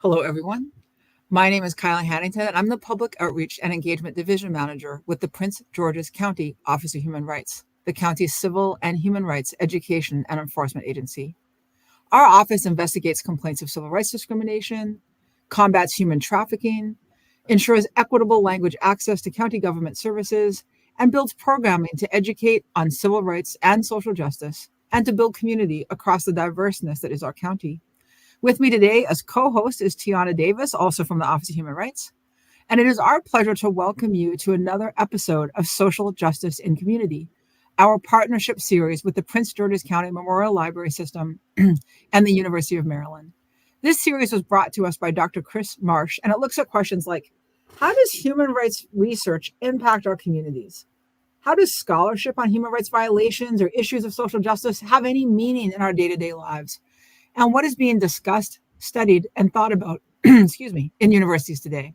Hello, everyone. My name is Kylie Haddington, and I'm the Public Outreach and Engagement Division Manager with the Prince George's County Office of Human Rights, the county's civil and human rights education and enforcement agency. Our office investigates complaints of civil rights discrimination, combats human trafficking, ensures equitable language access to county government services, and builds programming to educate on civil rights and social justice, and to build community across the diverseness that is our county. With me today as co-host is Tiana Davis, also from the Office of Human Rights. And it is our pleasure to welcome you to another episode of Social Justice in Community, our partnership series with the Prince George's County Memorial Library System and the University of Maryland. This series was brought to us by Dr. Chris Marsh, and it looks at questions like, how does human rights research impact our communities? How does scholarship on human rights violations or issues of social justice have any meaning in our day-to-day lives? And what is being discussed, studied, and thought about, in universities today?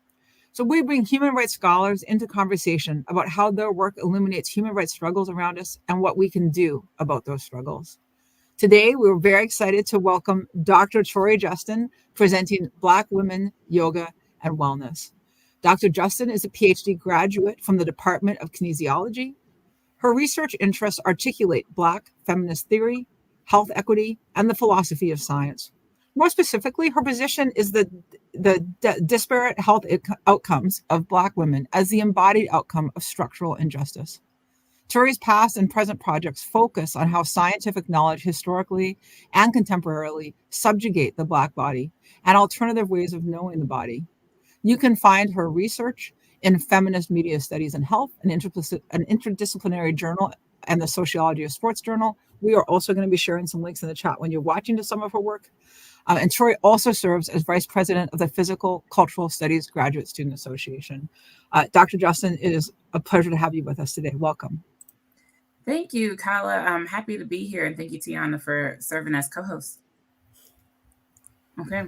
So we bring human rights scholars into conversation about how their work illuminates human rights struggles around us and what we can do about those struggles. Today, we're very excited to welcome Dr. Tori Justin, presenting Black Women, Yoga, and Wellness. Dr. Justin is a PhD graduate from the Department of Kinesiology. Her research interests articulate Black feminist theory, health equity, and the philosophy of science. More specifically, her position is the disparate health outcomes of Black women as the embodied outcome of structural injustice. Tori's past and present projects focus on how scientific knowledge historically and contemporarily subjugate the Black body and alternative ways of knowing the body. You can find her research in Feminist Media Studies and Health, an interdisciplinary journal, and the Sociology of Sports Journal. We are also going to be sharing some links in the chat when you're watching to some of her work. And Tori also serves as Vice President of the Physical Cultural Studies Graduate Student Association. Dr. Justin, it is a pleasure to have you with us today. Welcome. Thank you, Kyla. I'm happy to be here, and thank you, Tiana, for serving as co-host. Okay.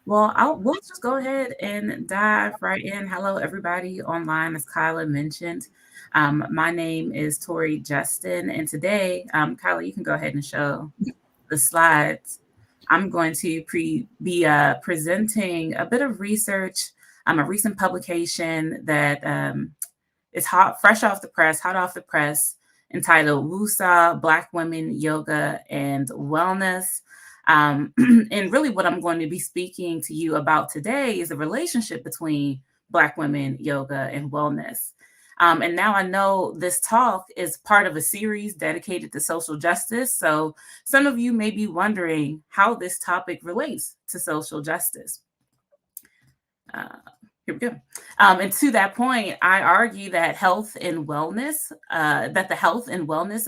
Well, we'll just go ahead and dive right in. Hello, everybody online, as Kyla mentioned. My name is Tori Justin, and today, Kyla, you can go ahead and show the slides. I'm going to be presenting a bit of research, a recent publication that is hot off the press, entitled WUSA, Black Women, Yoga, and Wellness. And really what I'm going to be speaking to you about today is the relationship between Black women, yoga, and wellness. And now I know this talk is part of a series dedicated to social justice. So some of you may be wondering how this topic relates to social justice. Here we go. And to that point, I argue that the health and wellness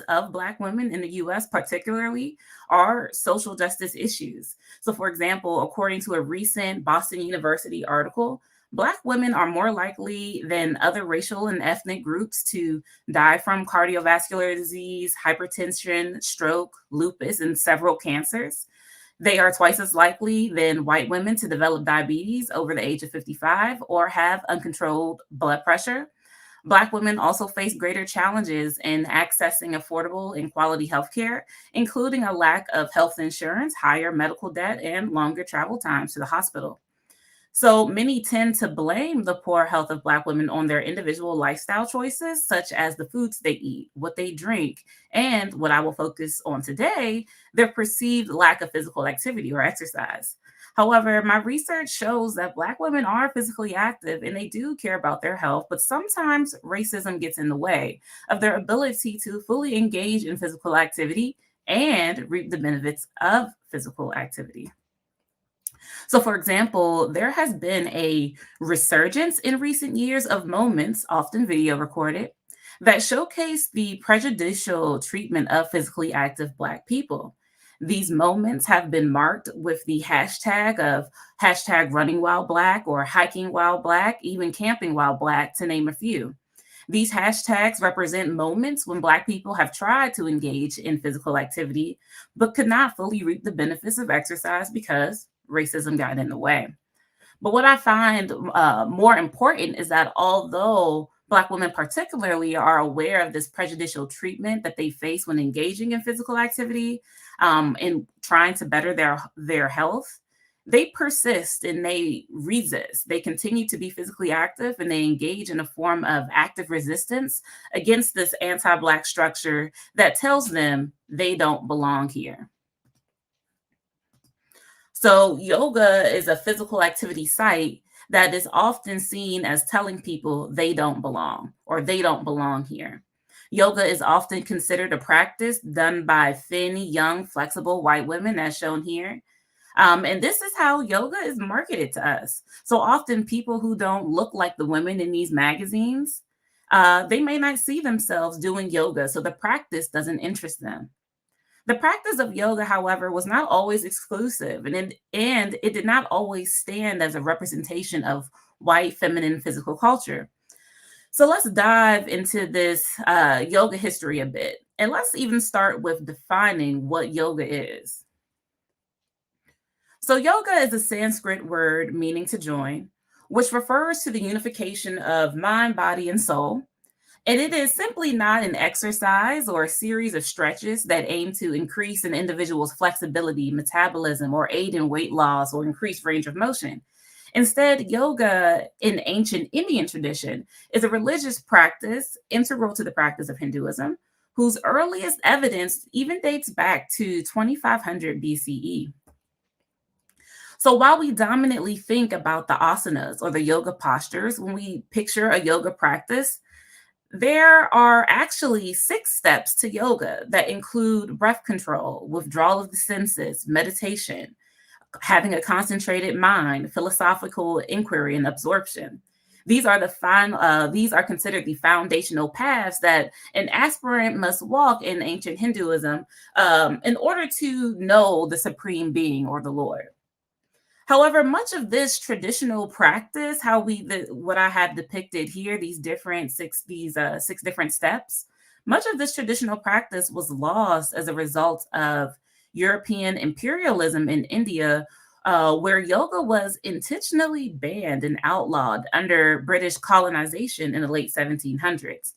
of Black women in the U.S. particularly are social justice issues. So, for example, according to a recent Boston University article, Black women are more likely than other racial and ethnic groups to die from cardiovascular disease, hypertension, stroke, lupus, and several cancers. They are twice as likely than white women to develop diabetes over the age of 55 or have uncontrolled blood pressure. Black women also face greater challenges in accessing affordable and quality healthcare, including a lack of health insurance, higher medical debt, and longer travel times to the hospital. So many tend to blame the poor health of Black women on their individual lifestyle choices, such as the foods they eat, what they drink, and what I will focus on today, their perceived lack of physical activity or exercise. However, my research shows that Black women are physically active and they do care about their health, but sometimes racism gets in the way of their ability to fully engage in physical activity and reap the benefits of physical activity. So, for example, there has been a resurgence in recent years of moments, often video recorded, that showcase the prejudicial treatment of physically active Black people. These moments have been marked with the hashtag of hashtag running while Black or hiking while Black, even camping while Black, to name a few. These hashtags represent moments when Black people have tried to engage in physical activity, but could not fully reap the benefits of exercise because racism got in the way. But what I find more important is that although Black women particularly are aware of this prejudicial treatment that they face when engaging in physical activity and trying to better their health, they persist and they resist. They continue to be physically active and they engage in a form of active resistance against this anti-Black structure that tells them they don't belong here. So yoga is a physical activity site that is often seen as telling people they don't belong or they don't belong here. Yoga is often considered a practice done by thin, young, flexible white women, as shown here. And this is how yoga is marketed to us. So often people who don't look like the women in these magazines, they may not see themselves doing yoga. So the practice doesn't interest them. The practice of yoga, however, was not always exclusive, and it did not always stand as a representation of white feminine physical culture. So let's dive into this yoga history a bit. And let's even start with defining what yoga is. So yoga is a Sanskrit word meaning to join, which refers to the unification of mind, body, and soul. And it is simply not an exercise or a series of stretches that aim to increase an individual's flexibility, metabolism, or aid in weight loss or increase range of motion. Instead, yoga in ancient Indian tradition is a religious practice integral to the practice of Hinduism, whose earliest evidence even dates back to 2500 BCE. So while we dominantly think about the asanas or the yoga postures when we picture a yoga practice, there are actually 6 steps to yoga that include breath control, withdrawal of the senses, meditation, having a concentrated mind, philosophical inquiry, and absorption. These are these are considered the foundational paths that an aspirant must walk in ancient Hinduism in order to know the supreme being or the Lord. However, much of this traditional practice, what I have depicted here, these 6 different steps, much of this traditional practice was lost as a result of European imperialism in India, where yoga was intentionally banned and outlawed under British colonization in the late 1700s.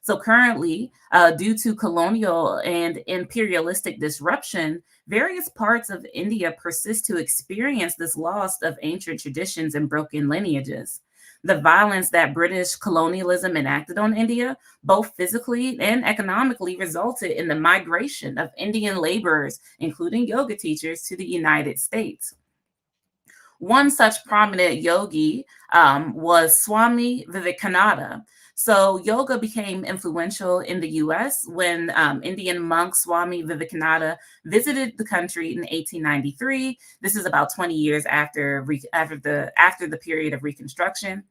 So currently, due to colonial and imperialistic disruption, various parts of India persist to experience this loss of ancient traditions and broken lineages. The violence that British colonialism enacted on India, both physically and economically, resulted in the migration of Indian laborers, including yoga teachers, to the United States. One such prominent yogi was Swami Vivekananda. So yoga became influential in the US when Indian monk Swami Vivekananda visited the country in 1893. This is about 20 years after the period of Reconstruction,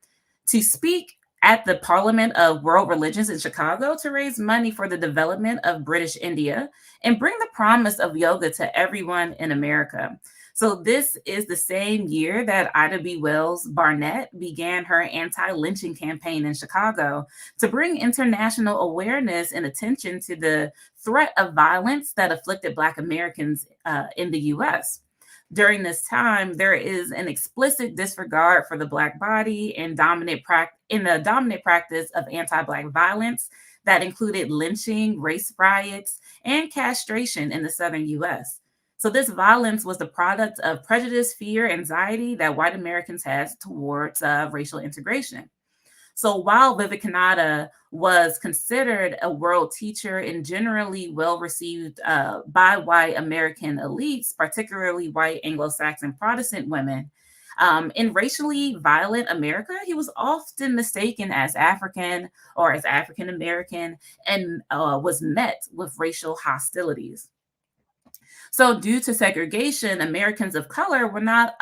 to speak at the Parliament of World Religions in Chicago to raise money for the development of British India and bring the promise of yoga to everyone in America. So this is the same year that Ida B. Wells Barnett began her anti-lynching campaign in Chicago to bring international awareness and attention to the threat of violence that afflicted Black Americans in the US. During this time, there is an explicit disregard for the Black body and the dominant practice of anti-Black violence that included lynching, race riots, and castration in the Southern US. So this violence was the product of prejudice, fear, anxiety that white Americans had towards racial integration. So while Vivekananda was considered a world teacher and generally well received by white American elites, particularly white Anglo-Saxon Protestant women, in racially violent America, he was often mistaken as African or as African American and was met with racial hostilities. So due to segregation, Americans of color were not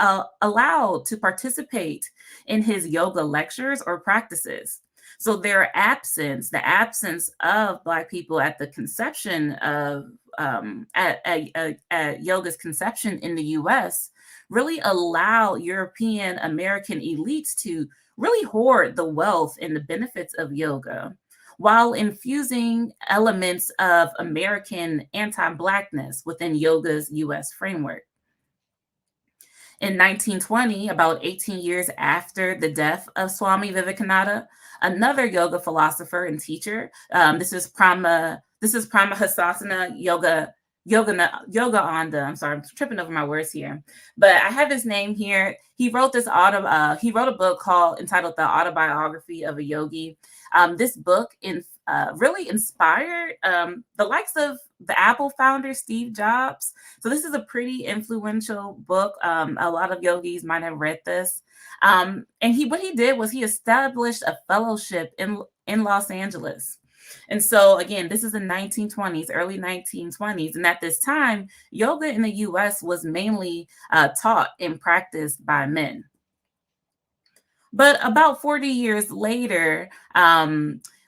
allowed to participate in his yoga lectures or practices. So the absence of Black people at the conception of at yoga's conception in the US really allowed European American elites to really hoard the wealth and the benefits of yoga, while infusing elements of American anti-Blackness within yoga's US framework. In 1920, about 18 years after the death of Swami Vivekananda, another yoga philosopher and teacher, this is Prama Hasasana Yoga Yogananda. I'm sorry, I'm tripping over my words here, but I have his name here. He wrote he wrote a book entitled The Autobiography of a Yogi. This book really inspired the likes of the Apple founder Steve Jobs. So this is a pretty influential book. A lot of yogis might have read this. And what he did was he established a fellowship in Los Angeles. And so, again, this is the 1920s, early 1920s. And at this time, yoga in the US was mainly taught and practiced by men. But about 40 years later,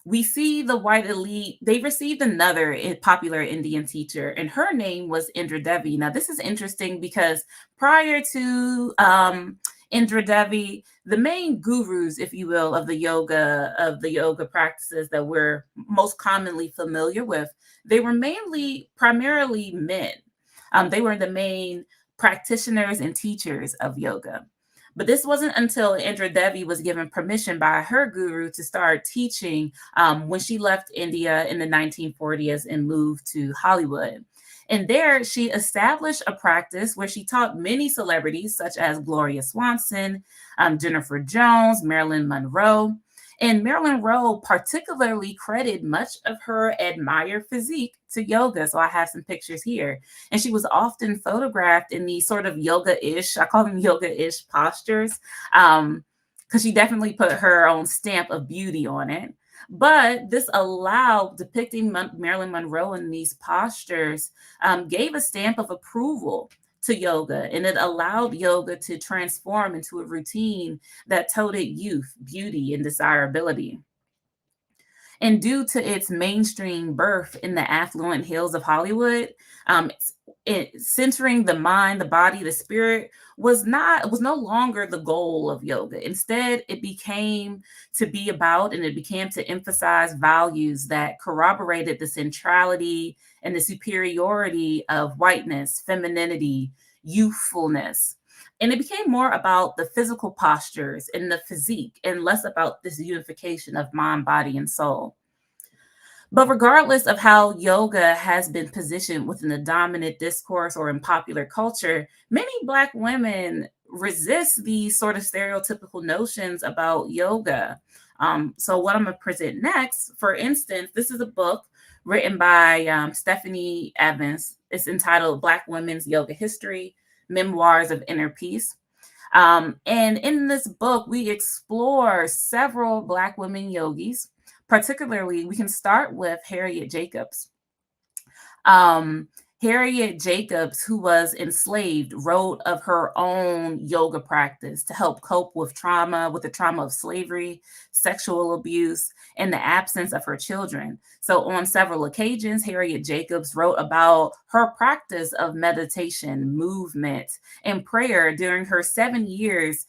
we see the white elite, they received another popular Indian teacher, and her name was Indra Devi. Now, this is interesting because prior to Indra Devi, the main gurus, if you will, of the yoga practices that we're most commonly familiar with, they were primarily men. They were the main practitioners and teachers of yoga. But this wasn't until Indra Devi was given permission by her guru to start teaching when she left India in the 1940s and moved to Hollywood. And there she established a practice where she taught many celebrities such as Gloria Swanson, Jennifer Jones, Marilyn Monroe. And Marilyn Monroe particularly credited much of her admired physique to yoga. So I have some pictures here. And she was often photographed in these sort of yoga-ish, I call them yoga-ish postures, because she definitely put her own stamp of beauty on it. But this allowed depicting Marilyn Monroe in these postures gave a stamp of approval to yoga, and it allowed yoga to transform into a routine that toted youth, beauty, and desirability. And due to its mainstream birth in the affluent hills of Hollywood, centering the mind, the body, the spirit was no longer the goal of yoga. Instead, it became to be about, and it became to emphasize values that corroborated the centrality and the superiority of whiteness, femininity, youthfulness. And it became more about the physical postures and the physique and less about this unification of mind, body, and soul. But regardless of how yoga has been positioned within the dominant discourse or in popular culture, many Black women resist these sort of stereotypical notions about yoga. So what I'm going to present next, for instance, this is a book written by Stephanie Evans. It's entitled Black Women's Yoga History, Memoirs of Inner Peace. And in this book, we explore several Black women yogis. Particularly, we can start with Harriet Jacobs. Harriet Jacobs, who was enslaved, wrote of her own yoga practice to help cope with the trauma of slavery, sexual abuse, and the absence of her children. So on several occasions, Harriet Jacobs wrote about her practice of meditation, movement, and prayer during her 7 years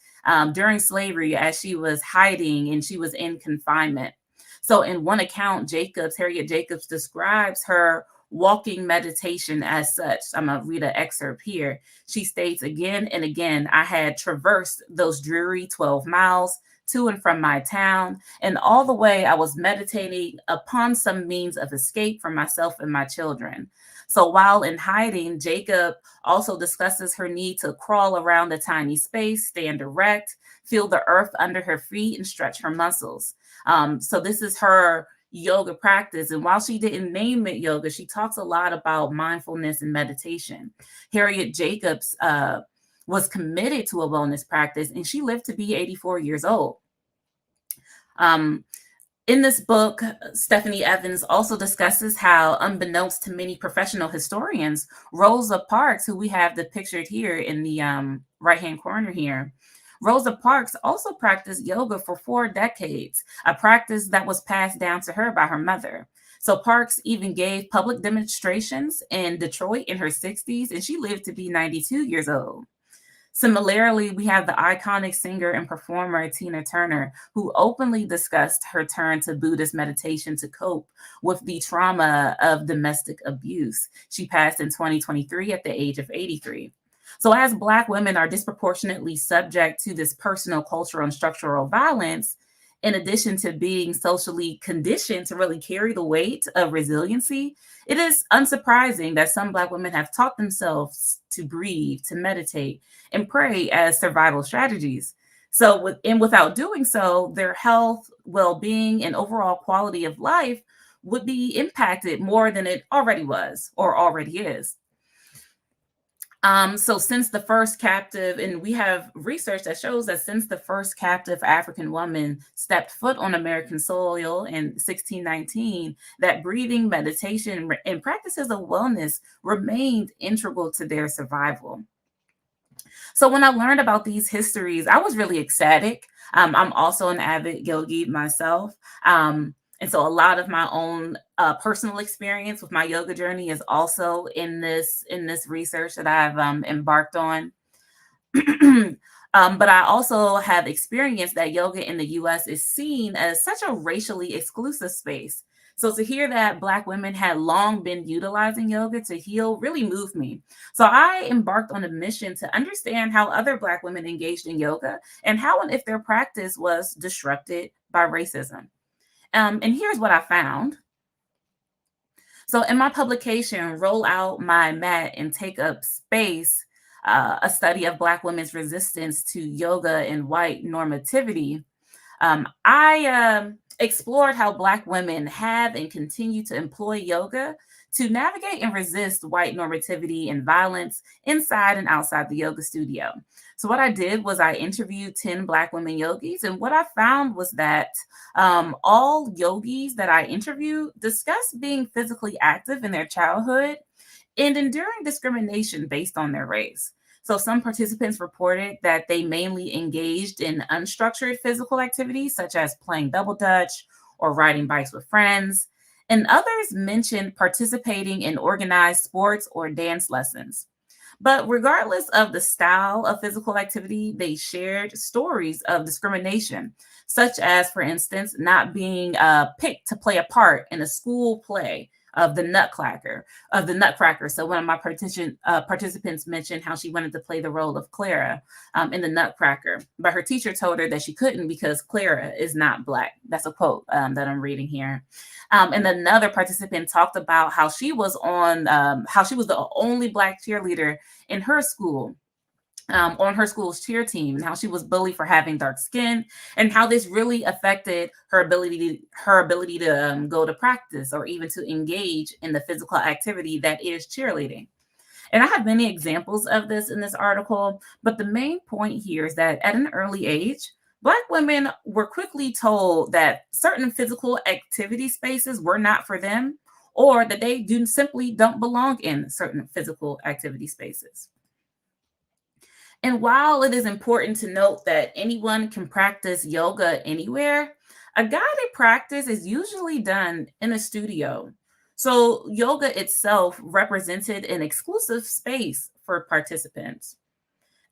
during slavery as she was hiding and she was in confinement. So in one account, Harriet Jacobs describes her walking meditation as such. I'm going to read an excerpt here. She states, again and again, I had traversed those dreary 12 miles to and from my town, and all the way I was meditating upon some means of escape for myself and my children. So while in hiding, Jacob also discusses her need to crawl around a tiny space, stand erect, feel the earth under her feet, and stretch her muscles. So this is her yoga practice. And while she didn't name it yoga, she talks a lot about mindfulness and meditation. Harriet Jacobs was committed to a wellness practice, and she lived to be 84 years old. In this book, Stephanie Evans also discusses how, unbeknownst to many professional historians, Rosa Parks, who we have depictured here in the right-hand corner here, Rosa Parks also practiced yoga for 4 decades, a practice that was passed down to her by her mother. So Parks even gave public demonstrations in Detroit in her 60s, and she lived to be 92 years old. Similarly, we have the iconic singer and performer Tina Turner, who openly discussed her turn to Buddhist meditation to cope with the trauma of domestic abuse. She passed in 2023 at the age of 83. So as Black women are disproportionately subject to this personal, cultural, and structural violence, in addition to being socially conditioned to really carry the weight of resiliency, it is unsurprising that some Black women have taught themselves to breathe, to meditate, and pray as survival strategies. So, without doing so, their health, well being, and overall quality of life would be impacted more than it already was or already is. So since the first captive, and we have research that shows that since the first captive African woman stepped foot on American soil in 1619, that breathing, meditation, and practices of wellness remained integral to their survival. So when I learned about these histories, I was really ecstatic. I'm also an avid yogi myself. And so a lot of my own personal experience with my yoga journey is also in this research that I've embarked on. But I also have experienced that yoga in the US is seen as such a racially exclusive space. So to hear that Black women had long been utilizing yoga to heal really moved me. So I embarked on a mission to understand how other Black women engaged in yoga and how and if their practice was disrupted by racism. And here's what I found. So in my publication, Roll Out My Mat and Take Up Space, a study of Black women's resistance to yoga and white normativity, I explored how Black women have and continue to employ yoga to navigate and resist white normativity and violence inside and outside the yoga studio. So what I did was I interviewed 10 Black women yogis, and what I found was that all yogis that I interviewed discussed being physically active in their childhood and enduring discrimination based on their race. So some participants reported that they mainly engaged in unstructured physical activities, such as playing double dutch or riding bikes with friends. And others mentioned participating in organized sports or dance lessons. But regardless of the style of physical activity, they shared stories of discrimination, such as, for instance, not being picked to play a part in a school play of the Nutcracker. So one of my participants mentioned how she wanted to play the role of Clara in the Nutcracker, but her teacher told her that she couldn't because Clara is not Black. That's a quote that I'm reading here. And another participant talked about how she was the only Black cheerleader in her school. On her school's cheer team, and how she was bullied for having dark skin, and how this really affected her ability to go to practice or even to engage in the physical activity that is cheerleading. And I have many examples of this in this article, but the main point here is that at an early age, Black women were quickly told that certain physical activity spaces were not for them, or that they simply don't belong in certain physical activity spaces. And while it is important to note that anyone can practice yoga anywhere, a guided practice is usually done in a studio. So yoga itself represented an exclusive space for participants.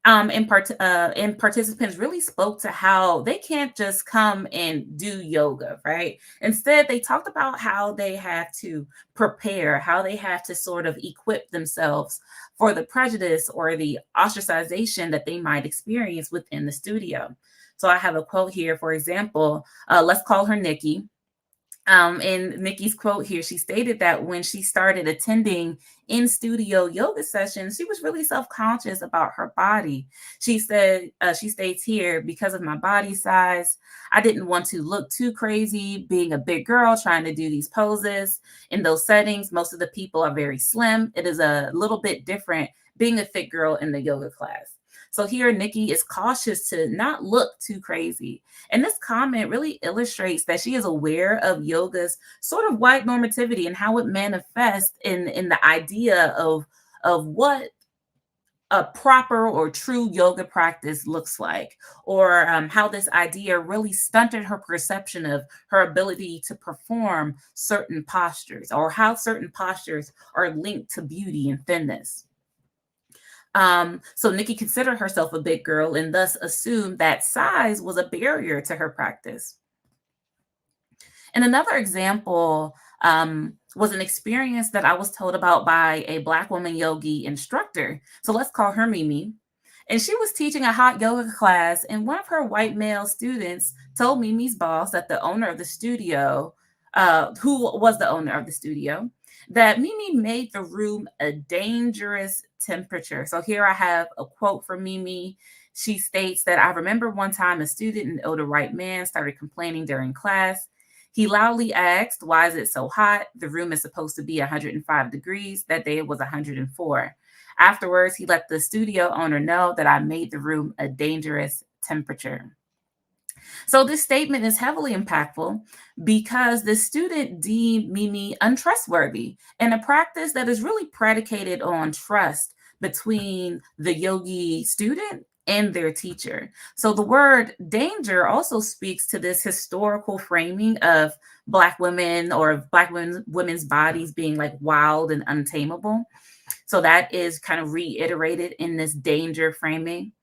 And participants really spoke to how they can't just come and do yoga, right? Instead, they talked about how they have to prepare, how they have to sort of equip themselves for the prejudice or the ostracization that they might experience within the studio. So I have a quote here, for example, let's call her Nikki. In Nikki's quote here, she stated that when she started attending in-studio yoga sessions, she was really self-conscious about her body. She said, she states here, because of my body size, I didn't want to look too crazy being a big girl trying to do these poses. In those settings, most of the people are very slim. It is a little bit different being a fit girl in the yoga class. So here, Nikki is cautious to not look too crazy. And this comment really illustrates that she is aware of yoga's sort of white normativity and how it manifests in the idea of what a proper or true yoga practice looks like, or how this idea really stunted her perception of her ability to perform certain postures, or how certain postures are linked to beauty and thinness. So Nikki considered herself a big girl and thus assumed that size was a barrier to her practice. And another example was an experience that I was told about by a Black woman yogi instructor. So let's call her Mimi. And she was teaching a hot yoga class, and one of her white male students told Mimi's boss, that the owner of the studio, who was the owner of the studio, that Mimi made the room a dangerous temperature. So here I have a quote from Mimi. She states that, I remember one time a student, an older white man, started complaining during class. He loudly asked, why is it so hot? The room is supposed to be 105 degrees. That day it was 104. Afterwards, he let the studio owner know that I made the room a dangerous temperature. So this statement is heavily impactful because the student deemed Mimi untrustworthy, in a practice that is really predicated on trust between the yogi student and their teacher. So the word danger also speaks to this historical framing of Black women, or Black women's bodies being like wild and untamable. So that is kind of reiterated in this danger framing.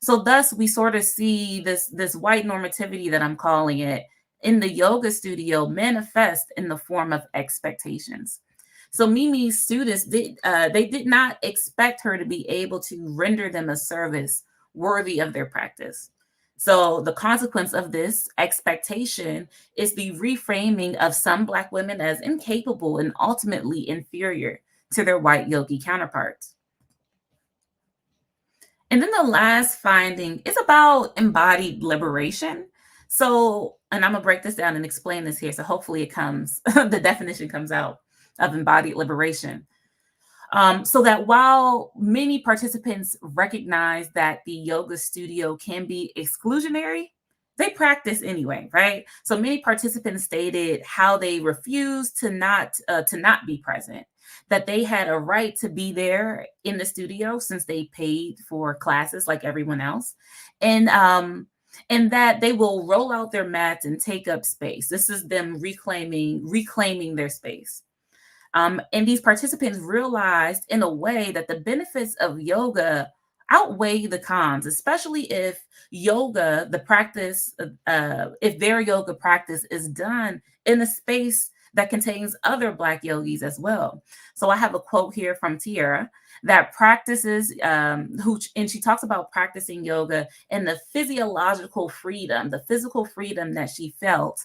So thus we sort of see this white normativity, that I'm calling it, in the yoga studio manifest in the form of expectations. So Mimi's students they did not expect her to be able to render them a service worthy of their practice. So the consequence of this expectation is the reframing of some Black women as incapable and ultimately inferior to their white yogi counterparts. And then the last finding is about embodied liberation. So, and I'm gonna break this down and explain this here. So hopefully it comes, the definition comes out of embodied liberation. So that while many participants recognize that the yoga studio can be exclusionary, they practice anyway, right? So many participants stated how they refused to not be present, that they had a right to be there in the studio since they paid for classes like everyone else, and that they will roll out their mats and take up space. This is them reclaiming their space. And these participants realized in a way that the benefits of yoga outweigh the cons, especially if yoga, the practice, if their yoga practice is done in a space that contains other Black yogis as well. So I have a quote here from Tiara that practices, and she talks about practicing yoga and the physical freedom that she felt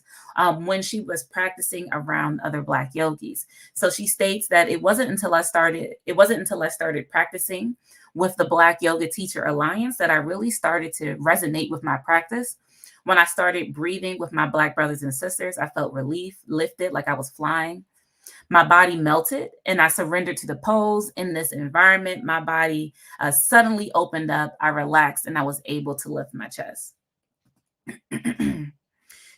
when she was practicing around other Black yogis. So she states that it wasn't until I started practicing with the Black Yoga Teacher Alliance that I really started to resonate with my practice. When I started breathing with my Black brothers and sisters, I felt relief, lifted, like I was flying. My body melted and I surrendered to the pose. In this environment, my body suddenly opened up, I relaxed, and I was able to lift my chest.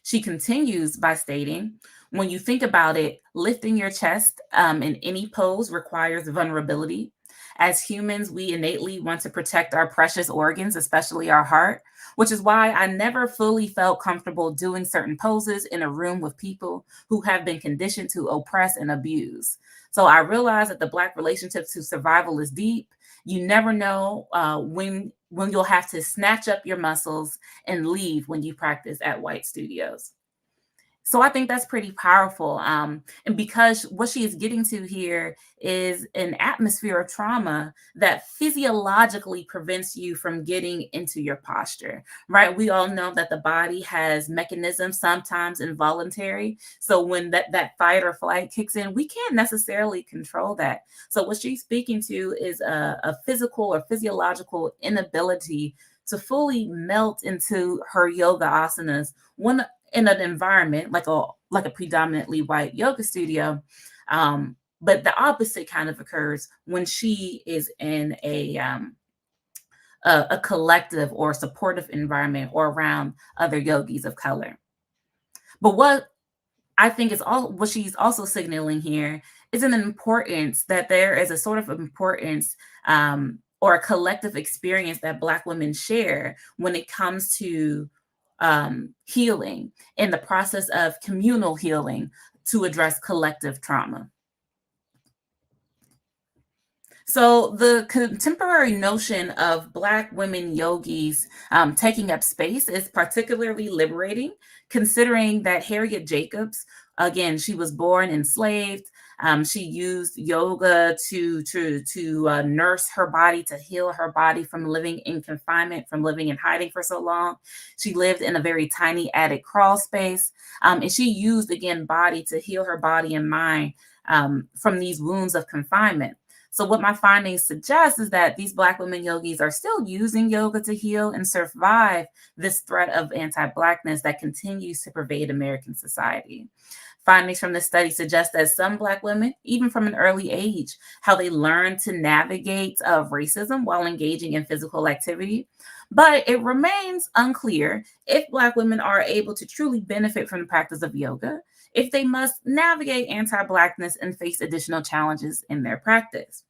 She continues by stating, when you think about it, lifting your chest in any pose requires vulnerability. As humans, we innately want to protect our precious organs, especially our heart, which is why I never fully felt comfortable doing certain poses in a room with people who have been conditioned to oppress and abuse. So I realized that the Black relationship to survival is deep. You never know when you'll have to snatch up your muscles and leave when you practice at white studios. So I think that's pretty powerful. And because what she is getting to here is an atmosphere of trauma that physiologically prevents you from getting into your posture, right? We all know that the body has mechanisms, sometimes involuntary. So when that fight or flight kicks in, we can't necessarily control that. So what she's speaking to is a physical or physiological inability to fully melt into her yoga asanas when in an environment like a predominantly white yoga studio. But the opposite kind of occurs when she is in a collective or supportive environment or around other yogis of color. But what I think is what she's also signaling here is an importance, that there is a sort of importance or a collective experience that Black women share when it comes to healing, in the process of communal healing to address collective trauma. So the contemporary notion of Black women yogis taking up space is particularly liberating, considering that Harriet Jacobs, again, she was born enslaved, She used yoga to nurse her body, to heal her body from living in confinement, from living in hiding for so long. She lived in a very tiny attic crawl space, and she used, again, body to heal her body and mind from these wounds of confinement. So what my findings suggest is that these Black women yogis are still using yoga to heal and survive this threat of anti-Blackness that continues to pervade American society. Findings from this study suggest that some Black women, even from an early age, how they learn to navigate racism while engaging in physical activity. But it remains unclear if Black women are able to truly benefit from the practice of yoga, if they must navigate anti-Blackness and face additional challenges in their practice.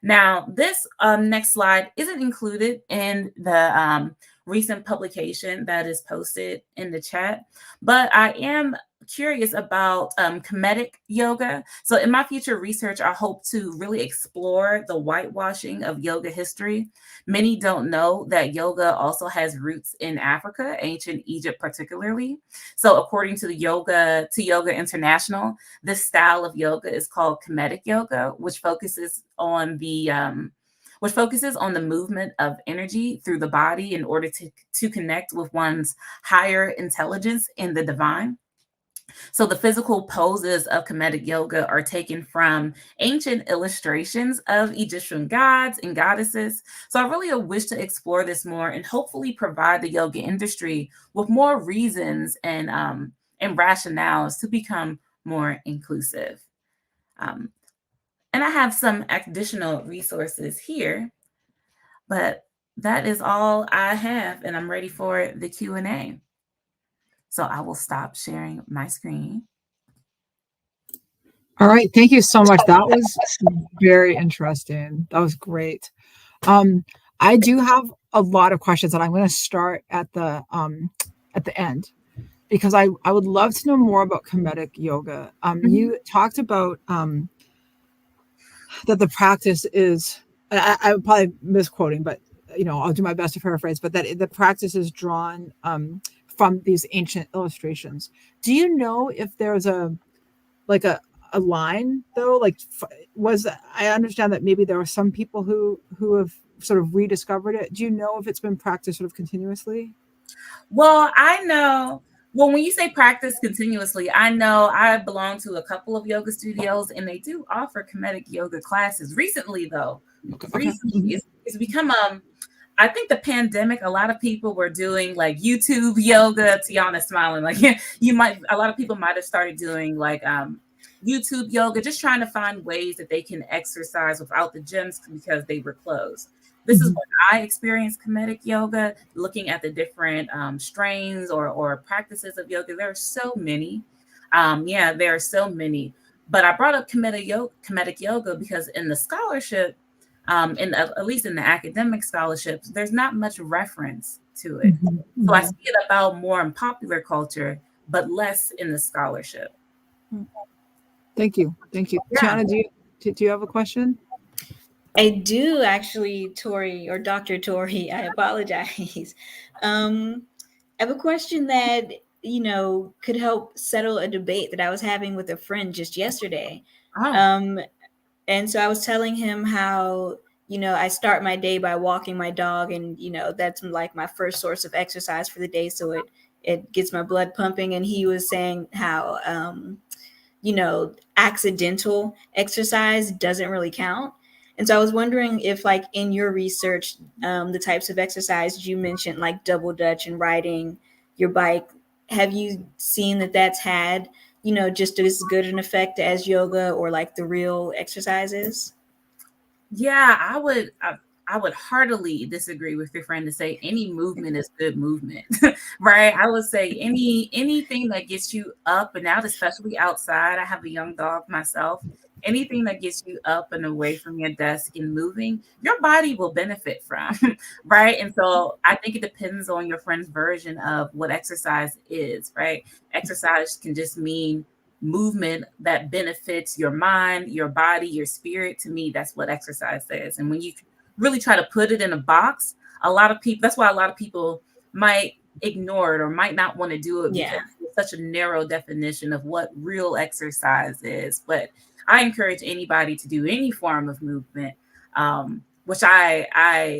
Now, this next slide isn't included in the recent publication that is posted in the chat, but I am curious about comedic yoga. So in my future research, I hope to really explore the whitewashing of yoga history. Many don't know that yoga also has roots in Africa, ancient Egypt particularly. So according to Yoga International, this style of yoga is called comedic yoga, which focuses on the movement of energy through the body in order to connect with one's higher intelligence in the divine. So the physical poses of comedic yoga are taken from ancient illustrations of Egyptian gods and goddesses. So I really wish to explore this more and hopefully provide the yoga industry with more reasons and rationales to become more inclusive. And I have some additional resources here, but that is all I have, and I'm ready for the Q&A. So I will stop sharing my screen. All right. Thank you so much. That was very interesting. That was great. I do have a lot of questions, and I'm going to start at the end because I would love to know more about comedic yoga. You talked about that the practice is, I'm probably misquoting, but I'll do my best to paraphrase, but that the practice is drawn from these ancient illustrations. Do you know if there's a line though? I understand that maybe there are some people who have sort of rediscovered it. Do you know if it's been practiced sort of continuously? Well, I know. Well, when you say practice continuously, I know I belong to a couple of yoga studios and they do offer comedic yoga classes. Recently, though, it's become I think the pandemic, a lot of people were doing like YouTube yoga. Tiana's smiling. Like a lot of people might have started doing like YouTube yoga, just trying to find ways that they can exercise without the gyms because they were closed. This is when I experienced comedic yoga, looking at the different strains or practices of yoga. There are so many. There are so many. But I brought up comedic yoga because in the scholarship, at least in the academic scholarships, there's not much reference to it. So I see it about more in popular culture, but less in the scholarship. Thank you. Yeah. Tiana, do you have a question? I do actually, Tori, or Dr. Tori, I apologize. I have a question that, could help settle a debate that I was having with a friend just yesterday. And so I was telling him how, I start my day by walking my dog and, that's like my first source of exercise for the day. So it gets my blood pumping. And he was saying how, accidental exercise doesn't really count. And so I was wondering if, like, in your research, the types of exercise you mentioned, like double Dutch and riding your bike, have you seen that that's had, just as good an effect as yoga or like the real exercises? Yeah, I would heartily disagree with your friend to say any movement is good movement, right? I would say anything that gets you up and out, especially outside. I have a young dog myself. Anything that gets you up and away from your desk and moving, your body will benefit from, right? And so I think it depends on your friend's version of what exercise is, right? Exercise can just mean movement that benefits your mind, your body, your spirit. To me, that's what exercise is. And when you really try to put it in a box, that's why a lot of people might ignore it or might not want to do it because such a narrow definition of what real exercise is. But I encourage anybody to do any form of movement, which I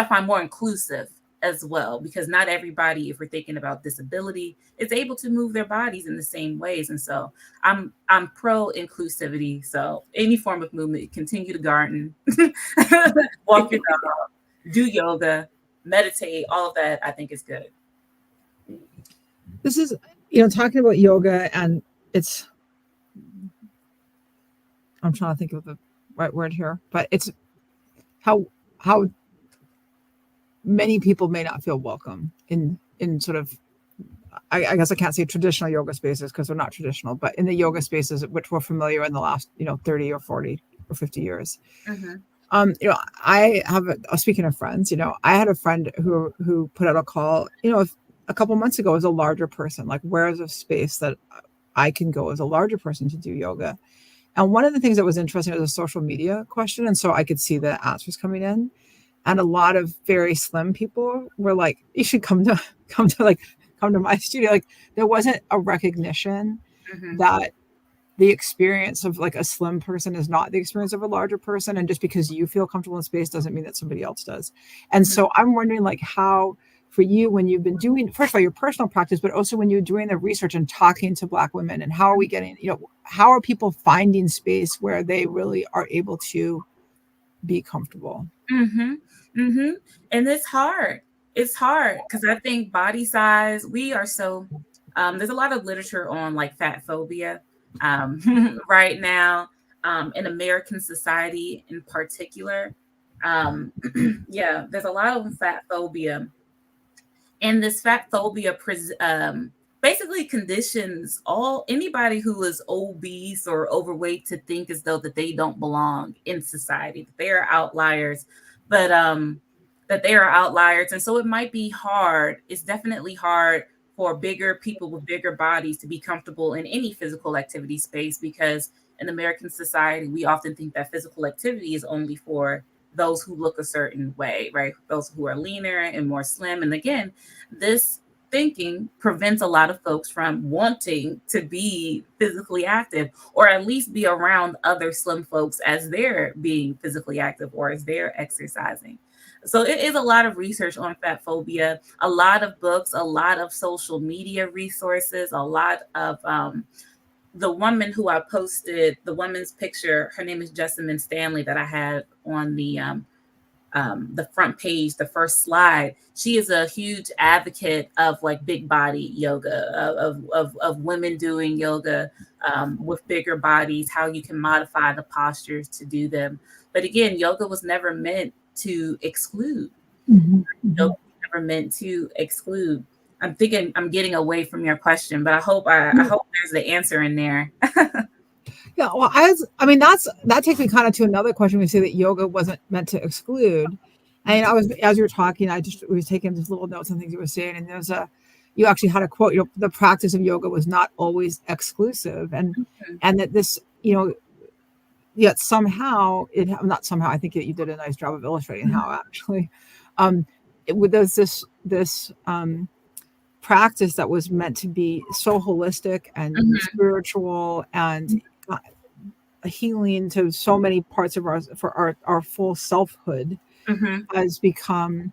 find more inclusive as well, because not everybody, if we're thinking about disability, is able to move their bodies in the same ways. And so I'm pro inclusivity. So any form of movement, continue to garden, walk your dog, do yoga, meditate, all of that, I think is good. This is, talking about yoga, and I'm trying to think of the right word here, but it's how many people may not feel welcome in sort of, I guess I can't say traditional yoga spaces because they're not traditional, but in the yoga spaces which were familiar in the last 30 or 40 or 50 years. I have speaking of friends, I had a friend who put out a call, a couple months ago as a larger person, like, where is a space that I can go as a larger person to do yoga? And one of the things that was interesting was a social media question. And so I could see the answers coming in. And a lot of very slim people were like, you should come to my studio. Like, there wasn't a recognition that the experience of like a slim person is not the experience of a larger person. And just because you feel comfortable in space doesn't mean that somebody else does. And so I'm wondering, like, how for you, when you've been doing, first of all, your personal practice, but also when you're doing the research and talking to Black women, and how are we getting, how are people finding space where they really are able to be comfortable? And it's hard. It's hard because I think body size, we are so, there's a lot of literature on like fatphobia right now in American society in particular. There's a lot of fatphobia. And this fatphobia basically conditions anybody who is obese or overweight to think as though that they don't belong in society, that they are outliers, but that they are outliers. And so it might be hard. It's definitely hard for bigger people with bigger bodies to be comfortable in any physical activity space, because in American society, we often think that physical activity is only for those who look a certain way, right? Those who are leaner and more slim. And again, this thinking prevents a lot of folks from wanting to be physically active, or at least be around other slim folks as they're being physically active or as they're exercising. So it is a lot of research on fatphobia, a lot of books, a lot of social media resources, a lot of the woman who I posted, the woman's picture, her name is Jessamine Stanley, that I had on the front page, the first slide. She is a huge advocate of like big body yoga, of women doing yoga with bigger bodies, how you can modify the postures to do them. But again, yoga was never meant to exclude. Yoga was never meant to exclude. I'm thinking I'm getting away from your question, but I hope there's the answer in there. Yeah, well, that takes me kind of to another question. We say that yoga wasn't meant to exclude, and as you were talking, I was taking just little notes on things you were saying, and you actually had a quote. The practice of yoga was not always exclusive, and that this, yet somehow not somehow. I think that you did a nice job of illustrating how actually, there's this practice that was meant to be so holistic and spiritual and healing to so many parts of our full selfhood, has become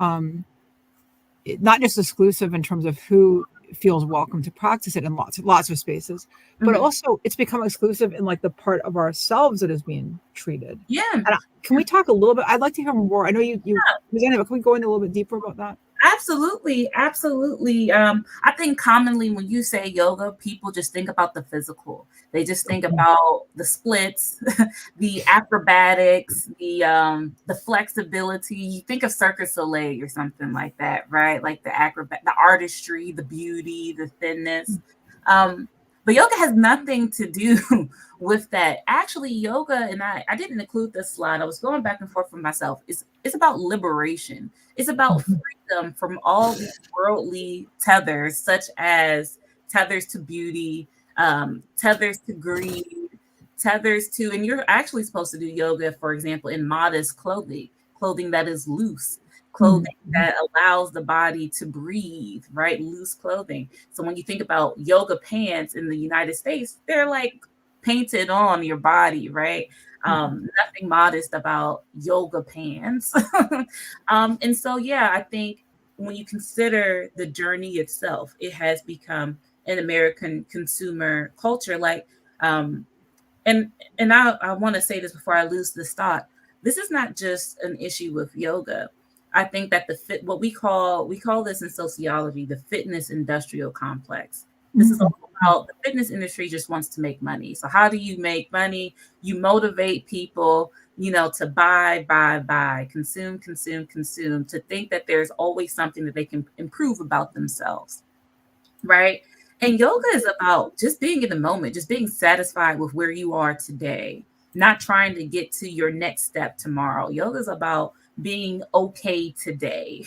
not just exclusive in terms of who feels welcome to practice it in lots of spaces, but also it's become exclusive in like the part of ourselves that is being treated. And can we talk a little bit? I'd like to hear more. I know you presented, but can we go in a little bit deeper about that? Absolutely. I think commonly when you say yoga, people just think about the physical. They just think about the splits, the acrobatics, the flexibility. You think of Cirque du Soleil or something like that, right? Like the artistry, the beauty, the thinness. But yoga has nothing to do with that. Actually, yoga, and I didn't include this slide. I was going back and forth with myself. It's about liberation. It's about freedom from all these worldly tethers, such as tethers to beauty, tethers to greed, tethers to, and you're actually supposed to do yoga, for example, in modest clothing that is loose. clothing that allows the body to breathe, right? Loose clothing. So when you think about yoga pants in the United States, they're like painted on your body, right? Nothing modest about yoga pants. And so, yeah, I think when you consider the journey itself, it has become an American consumer culture. Like, and I want to say this before I lose this thought. This is not just an issue with yoga. I think that what we call this in sociology the fitness industrial complex. This is all about the fitness industry just wants to make money. So how do you make money? You motivate people, to buy, consume, to think that there's always something that they can improve about themselves, right? And yoga is about just being in the moment, just being satisfied with where you are today, not trying to get to your next step tomorrow. Yoga is about being okay today.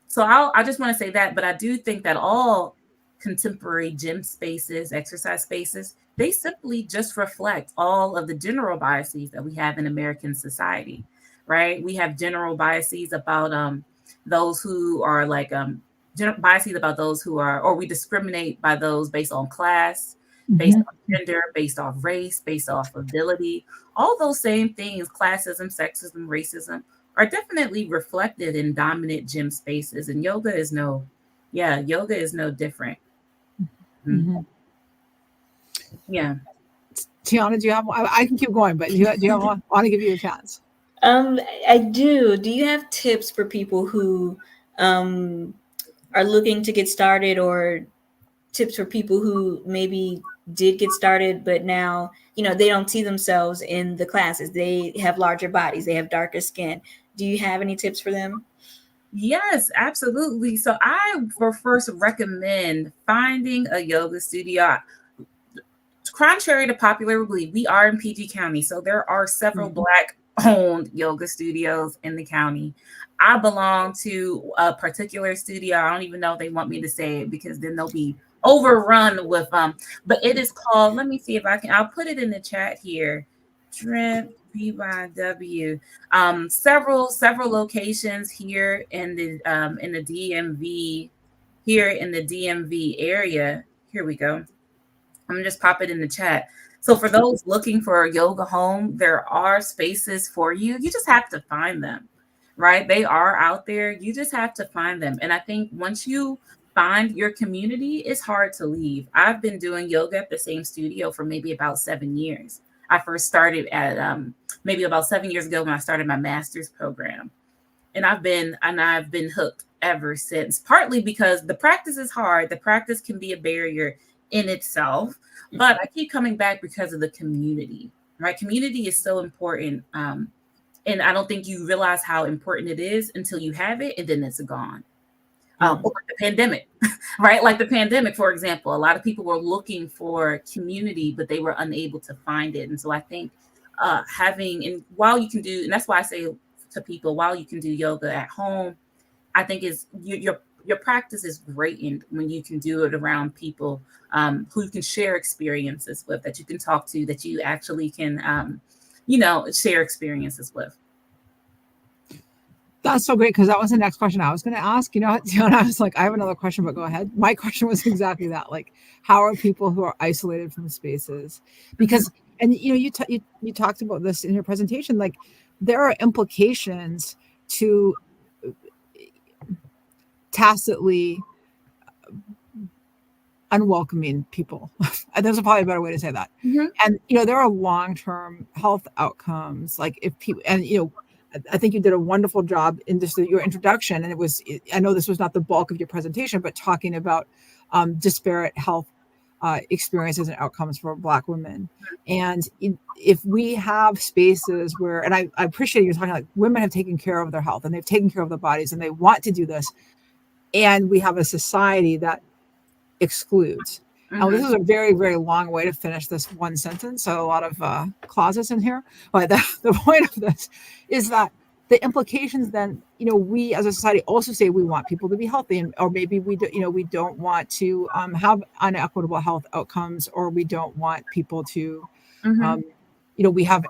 So I just want to say that, but I do think that all contemporary gym spaces, exercise spaces, they simply just reflect all of the general biases that we have in American society, right? We have general biases about those who are like biases about those who are, or we discriminate by those based on class, based on gender, based off race, based off ability. All those same things, classism, sexism, racism, are definitely reflected in dominant gym spaces. And yoga is no different. Yeah. Tiana, do you have? I can keep going, but do you want to give you a chance? I do. Do you have tips for people who are looking to get started, or tips for people who maybe did get started, but now, they don't see themselves in the classes? They have larger bodies, they have darker skin. Do you have any tips for them? Yes, absolutely. So I will first recommend finding a yoga studio. Contrary to popular belief, we are in PG County, so there are several Black-owned yoga studios in the county. I belong to a particular studio. I don't even know if they want me to say it because then they'll be overrun with but it is called, let me see if I'll put it in the chat here. Trent BYW. Several locations here in the DMV, area. Here we go. I'm gonna just pop it in the chat. So for those looking for a yoga home, there are spaces for you. You just have to find them, right? They are out there. You just have to find them. And I think once you find your community, it's hard to leave. I've been doing yoga at the same studio for maybe about 7 years. I first started at maybe about 7 years ago when I started my master's program. And I've been hooked ever since, partly because the practice is hard. The practice can be a barrier in itself, but I keep coming back because of the community, right? Community is so important. And I don't think you realize how important it is until you have it and then it's gone. Or the pandemic, right? Like the pandemic, for example, a lot of people were looking for community, but they were unable to find it. And so I think while you can do, and that's why I say to people, while you can do yoga at home, I think is your practice is great when you can do it around people who you can share experiences with, that you can talk to, that you actually can, share experiences with. That's so great, because that was the next question I was going to ask. I was like, I have another question, but go ahead. My question was exactly that. Like, how are people who are isolated from spaces? Because, and you talked about this in your presentation, like there are implications to tacitly unwelcoming people. There's probably a better way to say that. And, there are long-term health outcomes. Like if people, and, I think you did a wonderful job in your introduction. And I know this was not the bulk of your presentation, but talking about disparate health experiences and outcomes for Black women. And if we have spaces where, and I appreciate you talking like women have taken care of their health and they've taken care of their bodies and they want to do this. And we have a society that excludes. Now, this is a very, very long way to finish this one sentence. So a lot of clauses in here. But the point of this is that the implications then, we as a society also say we want people to be healthy, or maybe we don't want to have unequitable health outcomes, or we don't want people to, we have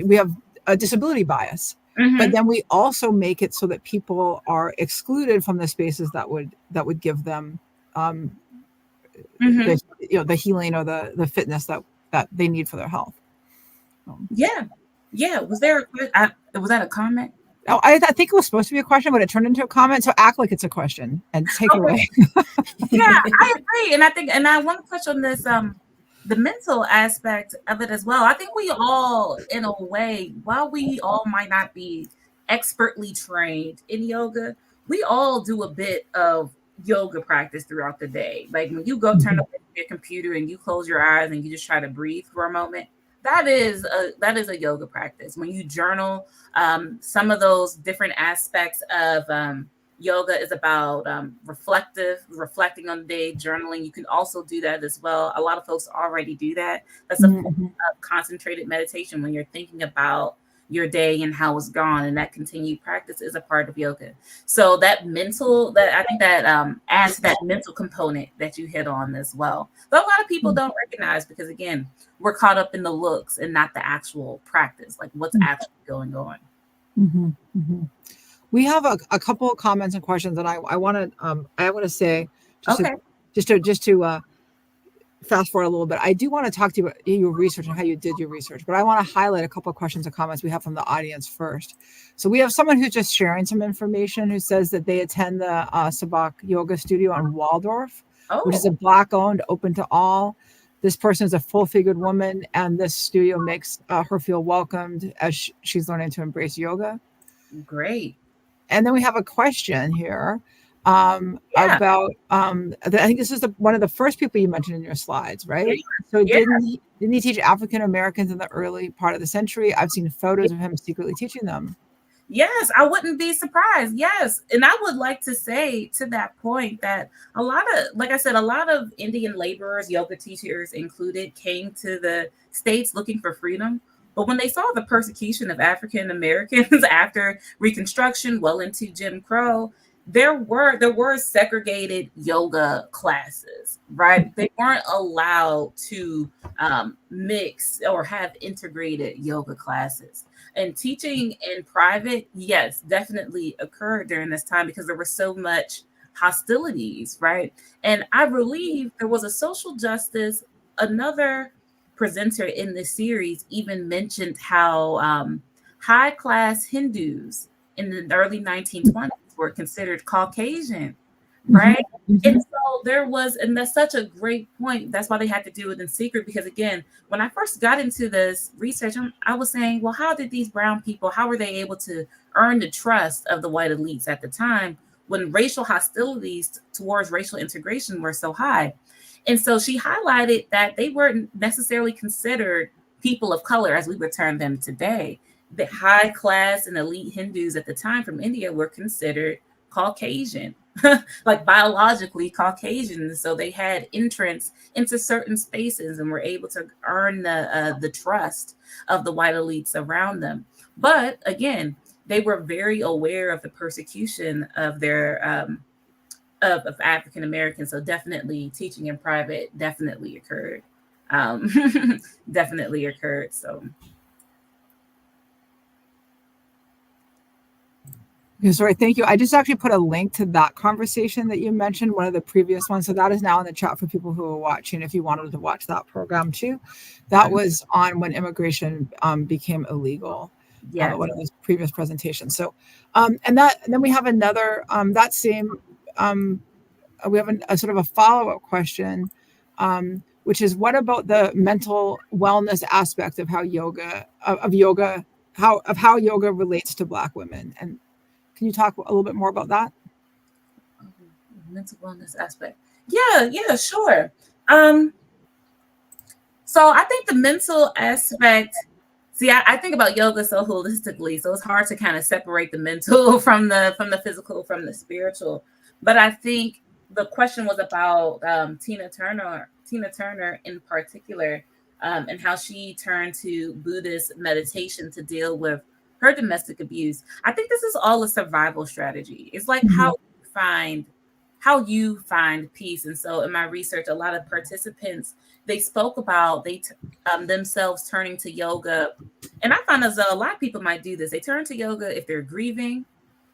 we have a disability bias. But then we also make it so that people are excluded from the spaces that would give them the healing or the fitness that they need for their health. Was that a comment? Oh, I think it was supposed to be a question, but it turned into a comment. So act like it's a question and take it away. I agree, and I want to touch on this the mental aspect of it as well. I think we all, in a way, while we all might not be expertly trained in yoga, we all do a bit of yoga practice throughout the day. Like when you go turn on your computer and you close your eyes and you just try to breathe for a moment, that is a yoga practice. When you journal, some of those different aspects of yoga is about reflecting on the day, journaling. You can also do that as well. A lot of folks already do that. That's a form of concentrated meditation when you're thinking about your day and how it's gone, and that continued practice is a part of yoga. So that I think that adds to that mental component that you hit on as well. But a lot of people don't recognize, because again, we're caught up in the looks and not the actual practice, like what's actually going on. We have a couple of comments and questions, and I want to say just to fast forward a little bit. I do want to talk to you about your research and how you did your research, but I want to highlight a couple of questions and comments we have from the audience first. So we have someone who's just sharing some information who says that they attend the Sabak Yoga Studio on Waldorf, which is a Black-owned, open to all. This person is a full-figured woman, and this studio makes her feel welcomed as she's learning to embrace yoga. Great. And then we have a question here about I think this is one of the first people you mentioned in your slides, right? So didn't he teach African Americans in the early part of the century? I've seen photos of him secretly teaching them. Yes, I wouldn't be surprised. Yes. And I would like to say to that point that a lot of Indian laborers, yoga teachers included, came to the States looking for freedom. But when they saw the persecution of African Americans after Reconstruction, well into Jim Crow, there were segregated yoga classes, right? They weren't allowed to mix or have integrated yoga classes. And teaching in private, yes, definitely occurred during this time because there was so much hostilities, right? And I believe there was a social justice, another presenter in this series even mentioned how high-class Hindus in the early 1920s were considered Caucasian, right? And so and that's such a great point. That's why they had to do it in secret, because again, when I first got into this research, I was saying, well, how did these brown people, how were they able to earn the trust of the white elites at the time when racial hostilities towards racial integration were so high? And so she highlighted that they weren't necessarily considered people of color as we would term them today. The high class and elite Hindus at the time from India were considered Caucasian, like biologically Caucasian. So they had entrance into certain spaces and were able to earn the trust of the white elites around them. But again, they were very aware of the persecution of their of African Americans. So definitely teaching in private definitely occurred. Definitely occurred. So. Okay, sorry, thank you. I just actually put a link to that conversation that you mentioned, one of the previous ones. So that is now in the chat for people who are watching, if you wanted to watch that program too. That was on when immigration became illegal. Yeah, one of those previous presentations. So, and then we have another, that same, we have a sort of a follow-up question, which is, what about the mental wellness aspect of how yoga relates to Black women? And can you talk a little bit more about that? Mental wellness aspect. Yeah, sure. So I think the mental aspect, I think about yoga so holistically, so it's hard to kind of separate the mental from the physical, from the spiritual. But I think the question was about Tina Turner in particular, and how she turned to Buddhist meditation to deal with her domestic abuse. I think this is all a survival strategy. It's like how you find how you find peace. And so in my research, a lot of participants, they spoke about themselves turning to yoga. And I found as a lot of people might do this. They turn to yoga if they're grieving,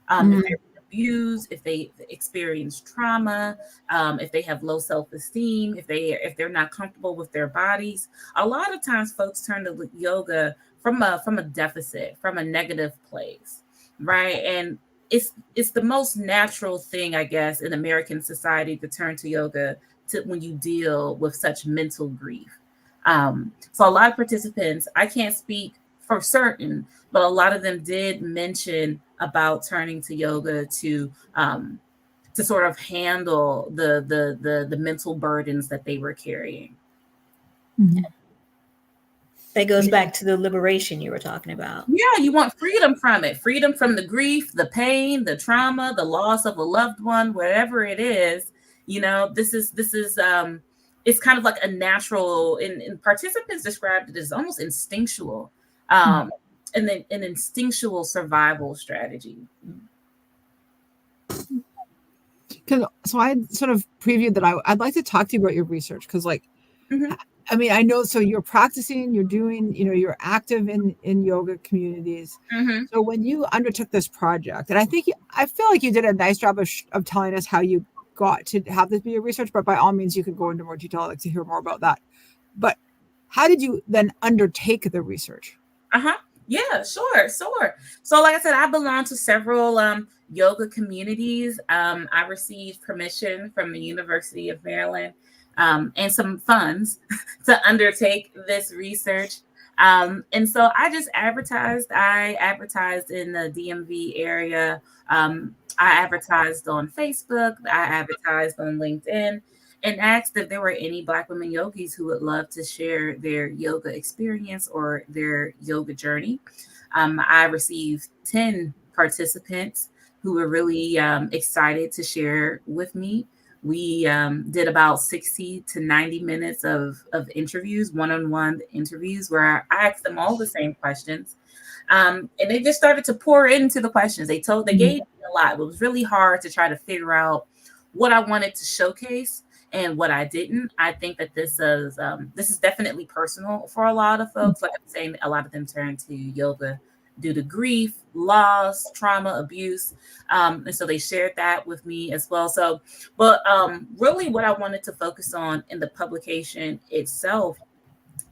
if they're abused, if they experience trauma, if they have low self-esteem, if they're not comfortable with their bodies. A lot of times folks turn to yoga from a deficit, from a negative place, right? And it's the most natural thing, I guess, in American society to turn to yoga to when you deal with such mental grief. So a lot of participants, I can't speak for certain, but a lot of them did mention about turning to yoga to sort of handle the mental burdens that they were carrying. Mm-hmm. That goes back to the liberation you were talking about. Yeah, you want freedom from it, freedom from the grief, the pain, the trauma, the loss of a loved one, whatever it is. You know, this is it's kind of like a natural, and participants described it as almost instinctual, and then an instinctual survival strategy. So I sort of previewed that I'd like to talk to you about your research, because like, I mean, I know, so you're practicing, you're doing, you're active in yoga communities. So when you undertook this project, and I feel like you did a nice job of telling us how you got to have this be your research, but by all means, you could go into more detail. I'd like to hear more about that. But how did you then undertake the research? Yeah, sure. So like I said, I belong to several yoga communities. I received permission from the University of Maryland and some funds to undertake this research. And so I just advertised. I advertised in the DMV area. I advertised on Facebook. I advertised on LinkedIn, and asked if there were any Black women yogis who would love to share their yoga experience or their yoga journey. I received 10 participants who were really excited to share with me. We did about 60 to 90 minutes of interviews, one-on-one interviews, where I asked them all the same questions. And they just started to pour into the questions. They gave me a lot. It was really hard to try to figure out what I wanted to showcase and what I didn't. I think that this is definitely personal for a lot of folks. Like I'm saying, a lot of them turn to yoga due to grief, loss, trauma, abuse. And so they shared that with me as well. So, but really what I wanted to focus on in the publication itself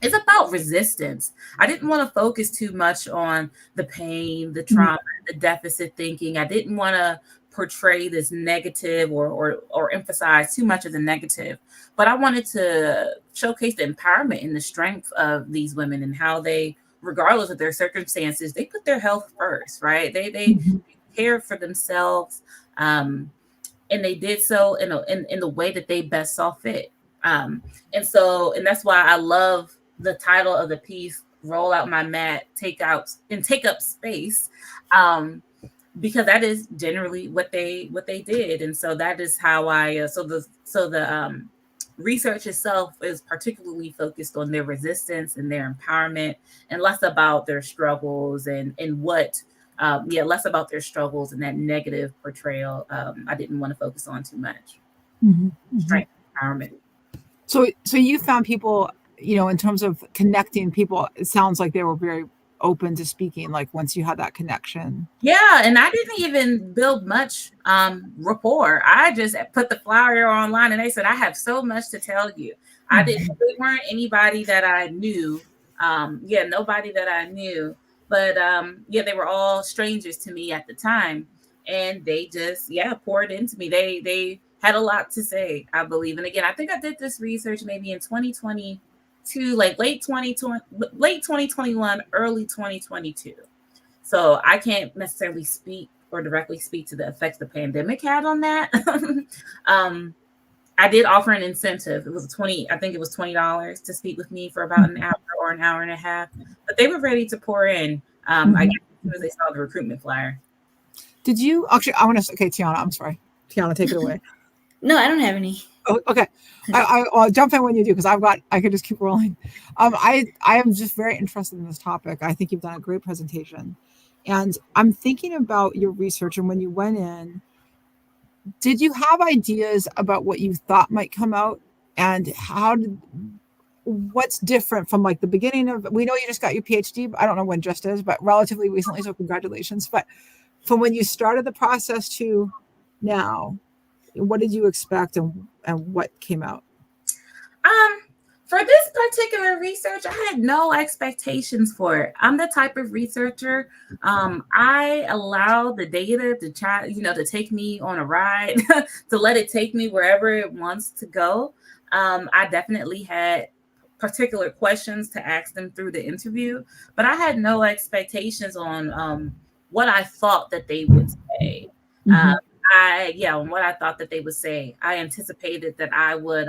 is about resistance. I didn't want to focus too much on the pain, the trauma, the deficit thinking. I didn't want to portray this negative or emphasize too much of the negative, but I wanted to showcase the empowerment and the strength of these women and how they, regardless of their circumstances, they put their health first, right? They cared for themselves, and they did so in the way that they best saw fit. And that's why I love the title of the piece, "Roll Out My Mat, Take Up Space," because that is generally what they did. And so that is how I the research itself is particularly focused on their resistance and their empowerment, and less about their struggles and less about their struggles and that negative portrayal. I didn't want to focus on too much. Strength, empowerment. So you found people, in terms of connecting people, it sounds like they were very open to speaking, like once you had that connection. Yeah, and I didn't even build much rapport. I just put the flyer online, and they said, "I have so much to tell you." They weren't anybody that I knew. Nobody that I knew. But they were all strangers to me at the time, and they just poured into me. They had a lot to say, I believe. And again, I think I did this research maybe in 2022, like late 2021, early 2022. So I can't necessarily speak or directly speak to the effects the pandemic had on that. I did offer an incentive. It was $20 to speak with me for about an hour or an hour and a half. But they were ready to pour in. I guess as soon as they saw the recruitment flyer. Did you actually? I want to. Okay, Tiana. I'm sorry. Tiana, take it away. No, I don't have any. Oh, okay. I'll jump in when you do, because I could just keep rolling. I am just very interested in this topic. I think you've done a great presentation, and I'm thinking about your research and when you went in. did you have ideas about what you thought might come out, and what's different from like the beginning of, we know you just got your PhD, but I don't know when just is, but relatively recently, so congratulations. But from when you started the process to now, what did you expect, and what came out? For this particular research, I had no expectations for it. I'm the type of researcher, I allow the data to try, to take me on a ride, to let it take me wherever it wants to go. I definitely had particular questions to ask them through the interview, but I had no expectations on what I thought that they would say. Mm-hmm. On what I thought that they would say. I anticipated that I would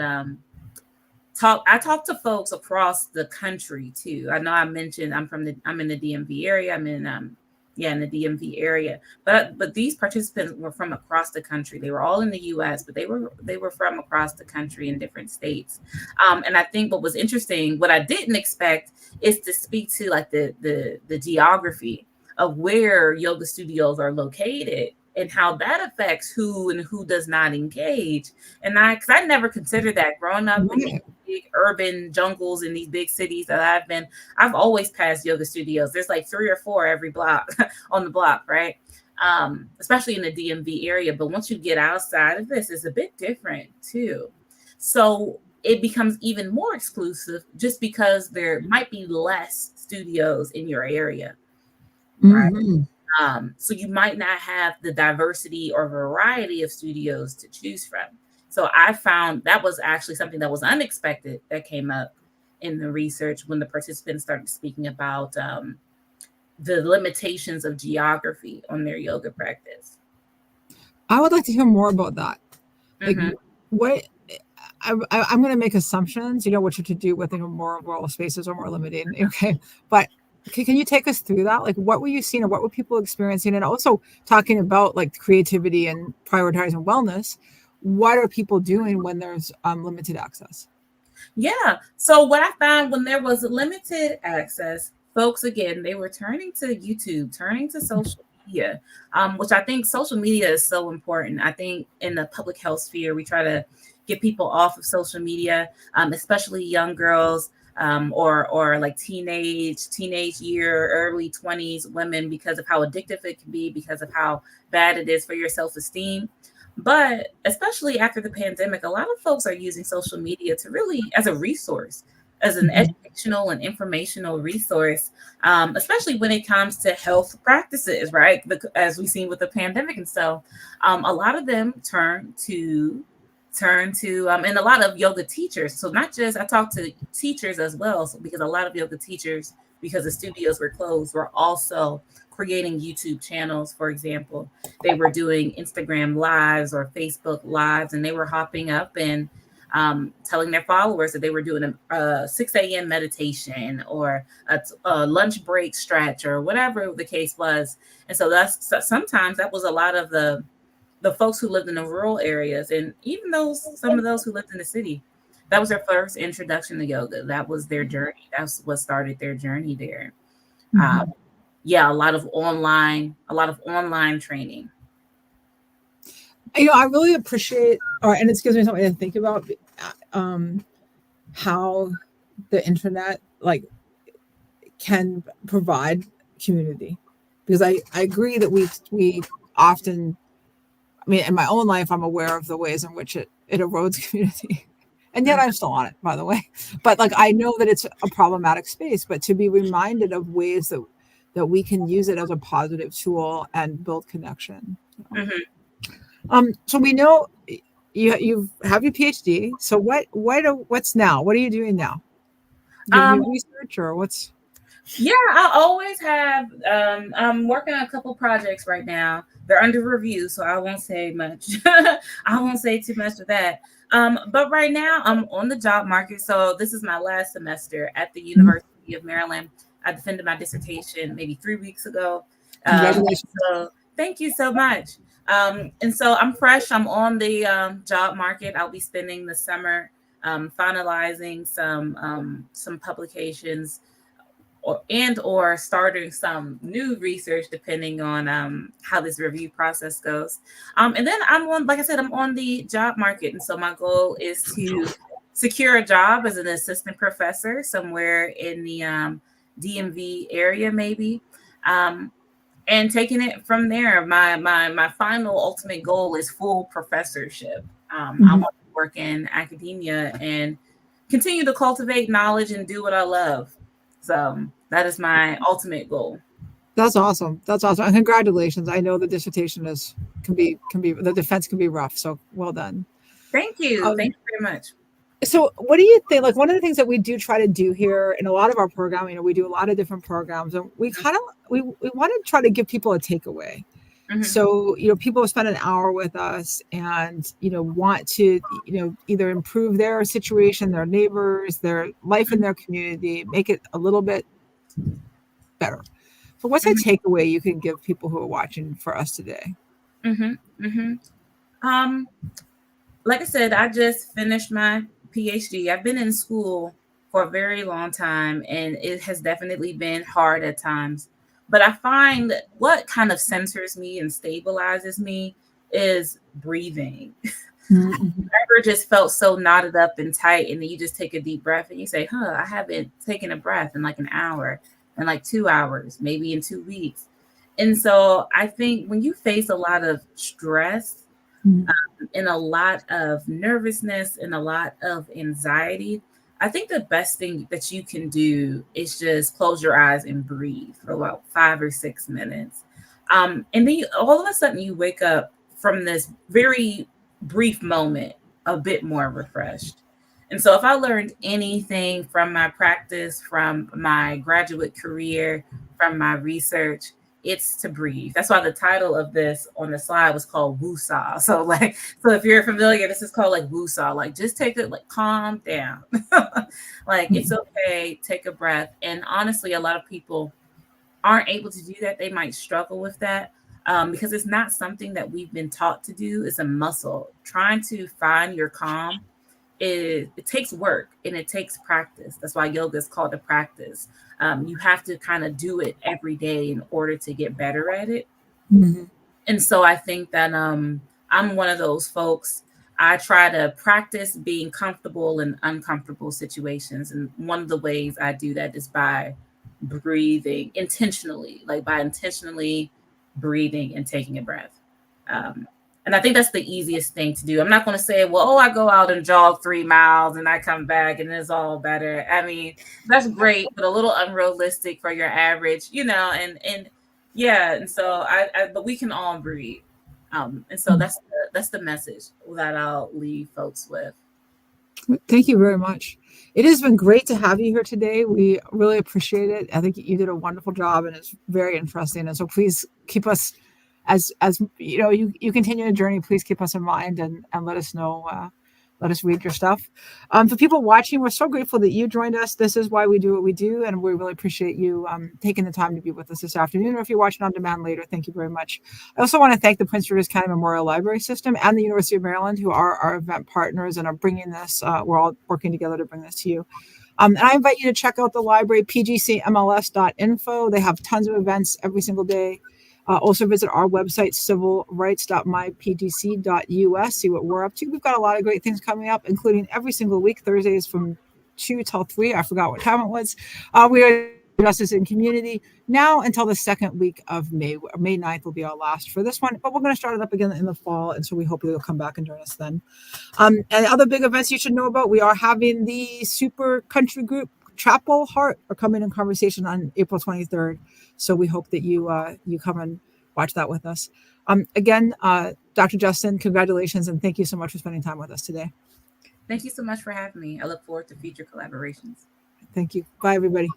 I talk to folks across the country too. I know I mentioned I'm in the DMV area. I'm in in the DMV area. But these participants were from across the country. They were all in the US, but they were from across the country in different states. And I think what was interesting, what I didn't expect, is to speak to like the geography of where yoga studios are located and how that affects who and who does not engage. And because I never considered that growing up in these big urban jungles in these big cities that I've always passed yoga studios. There's like 3 or 4 every block on the block, right? Especially in the DMV area. But once you get outside of this, it's a bit different too. So it becomes even more exclusive just because there might be less studios in your area, right? Mm-hmm. So you might not have the diversity or variety of studios to choose from. So I found that was actually something that was unexpected that came up in the research when the participants started speaking about the limitations of geography on their yoga practice. I would like to hear more about that. Like, Mm-hmm. what I'm going to make assumptions, what to do with more rural spaces or more limited. Okay. But can you take us through that? Like, what were you seeing, or what were people experiencing? And also talking about like creativity and prioritizing wellness. What are people doing when there's limited access? Yeah. So what I found when there was limited access, folks, again, they were turning to YouTube, turning to social media, which I think social media is so important. I think in the public health sphere, we try to get people off of social media, especially young girls, or like teenage year, early 20s women, because of how addictive it can be, because of how bad it is for your self-esteem. But especially after the pandemic, a lot of folks are using social media to really as a resource, as an educational and informational resource, especially when it comes to health practices, right? As we've seen with the pandemic. And so a lot of them turn to and a lot of yoga teachers. So not just, I talk to teachers as well, so because a lot of yoga teachers, because the studios were closed, were also creating YouTube channels. For example, they were doing Instagram lives or Facebook lives, and they were hopping up and telling their followers that they were doing a 6 a.m. meditation or a lunch break stretch or whatever the case was. And so sometimes that was a lot of the folks who lived in the rural areas, and even some of those who lived in the city. That was their first introduction to yoga. That was their journey. That's what started their journey there. Mm-hmm. A lot of online training. I really appreciate, and it gives me something to think about, how the internet can provide community, because I agree that we often, in my own life, I'm aware of the ways in which it erodes community. And yet I'm still on it, by the way. But I know that it's a problematic space, but to be reminded of ways that we can use it as a positive tool and build connection. Mm-hmm. So we know you have your PhD. So what's now? What are you doing now? New research, or what's? Yeah, I always have. I'm working on a couple projects right now. They're under review, so I won't say much. I won't say too much of that. But right now I'm on the job market. So this is my last semester at the University of Maryland. I defended my dissertation maybe 3 weeks ago. Congratulations. So thank you so much. And so I'm fresh. I'm on the job market. I'll be spending the summer finalizing some publications or starting some new research depending on how this review process goes. And then like I said, I'm on the job market. And so my goal is to secure a job as an assistant professor somewhere in the DMV area, maybe. And taking it from there. My final ultimate goal is full professorship. I want to work in academia and continue to cultivate knowledge and do what I love. So that is my ultimate goal. That's awesome. That's awesome. And congratulations. I know the dissertation can be the defense can be rough. So well done. Thank you. Thank you very much. So what do you think? Like, one of the things that we do try to do here in a lot of our programming, we do a lot of different programs, and we kind of we want to try to give people a takeaway. So, people spend an hour with us and, want to, either improve their situation, their neighbors, their life in their community, make it a little bit better. So what's a takeaway you can give people who are watching for us today? Like I said, I just finished my PhD. I've been in school for a very long time, and it has definitely been hard at times. But I find that what kind of centers me and stabilizes me is breathing. I've never just felt so knotted up and tight, and then you just take a deep breath and you say, I haven't taken a breath in like an hour, in like 2 hours, maybe in 2 weeks. And so I think when you face a lot of stress and a lot of nervousness and a lot of anxiety, I think the best thing that you can do is just close your eyes and breathe for about 5 or 6 minutes. And then all of a sudden you wake up from this very brief moment a bit more refreshed. And so if I learned anything from my practice, from my graduate career, from my research, it's to breathe. That's why the title of this on the slide was called Woosah. So if you're familiar, this is called like Woosah. Like, just take it, like, calm down. Like, it's okay. Take a breath. And honestly, a lot of people aren't able to do that. They might struggle with that because it's not something that we've been taught to do. It's a muscle. Trying to find your calm, it takes work and it takes practice. That's why yoga is called a practice. You have to kind of do it every day in order to get better at it. And so I think that I'm one of those folks. I try to practice being comfortable in uncomfortable situations. And one of the ways I do that is by breathing intentionally, by intentionally breathing and taking a breath. And I think that's the easiest thing to do. I'm not going to say, I go out and jog 3 miles and I come back and it's all better. I mean, that's great, but a little unrealistic for your average, and yeah. And so but we can all breathe. And so that's the message that I'll leave folks with. Thank you very much. It has been great to have you here today. We really appreciate it. I think you did a wonderful job and it's very interesting. And so please keep us, as you continue the journey, please keep us in mind and let us know, let us read your stuff. For people watching, we're so grateful that you joined us. This is why we do what we do, and we really appreciate you taking the time to be with us this afternoon. Or if you're watching on demand later, thank you very much. I also want to thank the Prince George's County Memorial Library System and the University of Maryland, who are our event partners and are bringing this. We're all working together to bring this to you. And I invite you to check out the library, pgcmls.info. They have tons of events every single day. Also visit our website, civilrights.mypgc.us, see what we're up to. We've got a lot of great things coming up, including every single week, Thursdays from 2 till 3. I forgot what time it was. We are Justice in Community now until the second week of May. May 9th will be our last for this one, but we're going to start it up again in the fall. And so we hope you'll come back and join us then. And other big events you should know about, we are having the super country group Chapel Heart are coming in conversation on April 23rd. So we hope that you come and watch that with us. Again, Dr. Justin, congratulations, and thank you so much for spending time with us today. Thank you so much for having me. I look forward to future collaborations. Thank you. Bye, everybody.